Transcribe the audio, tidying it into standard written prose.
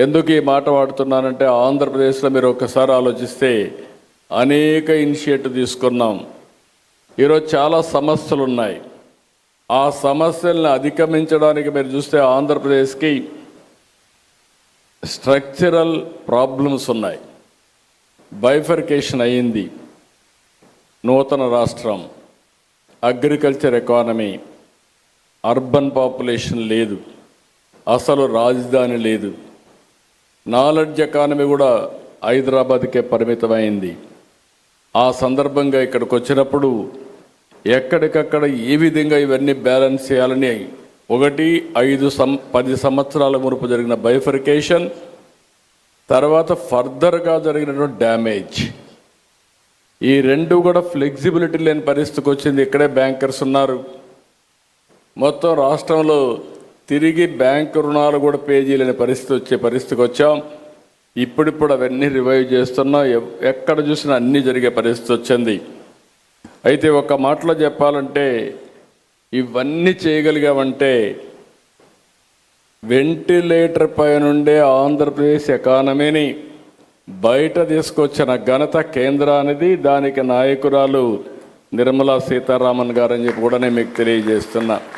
ఎందుకు ఈ మాట వాడుతున్నానంటే ఆంధ్రప్రదేశ్లో మీరు ఒక్కసారి ఆలోచిస్తే అనేక ఇనిషియేటివ్ తీసుకున్నాం. ఈరోజు చాలా సమస్యలు ఉన్నాయి. ఆ సమస్యలను అధిగమించడానికి మీరు చూస్తే ఆంధ్రప్రదేశ్కి స్ట్రక్చరల్ ప్రాబ్లమ్స్ ఉన్నాయి. బైఫర్కేషన్ అయ్యింది. నూతన రాష్ట్రం, అగ్రికల్చర్ ఎకానమీ, అర్బన్ పాపులేషన్ లేదు, అసలు రాజధాని లేదు. నాలెడ్జ్ ఎకానమీ కూడా హైదరాబాద్కే పరిమితమైంది. ఆ సందర్భంగా ఇక్కడికి వచ్చినప్పుడు ఎక్కడికక్కడ ఏ విధంగా ఇవన్నీ బ్యాలెన్స్ చేయాలని 10 సంవత్సరాల మునుపు జరిగిన బైఫర్కేషన్, తర్వాత ఫర్దర్గా జరిగినటువంటి డ్యామేజ్, ఈ రెండు కూడా ఫ్లెక్సిబిలిటీ లేని పరిస్థితికి వచ్చింది. ఇక్కడే బ్యాంకర్స్ ఉన్నారు. మొత్తం రాష్ట్రంలో తిరిగి బ్యాంకు రుణాలు కూడా పే చేయలేని పరిస్థితికి వచ్చాం. ఇప్పుడిప్పుడు అవన్నీ రివైవ్ చేస్తున్నాం. ఎక్కడ చూసినా అన్నీ జరిగే పరిస్థితి వచ్చింది. అయితే ఒక మాటలో చెప్పాలంటే ఇవన్నీ చేయగలిగామంటే వెంటిలేటర్ పై నుండే ఆంధ్రప్రదేశ్ ఎకానమీని బయట తీసుకొచ్చిన ఘనత కేంద్రానిది. దానికి నాయకురాలు నిర్మలా సీతారామన్ గారని చెప్పి కూడా నేను మీకు తెలియజేస్తున్నా.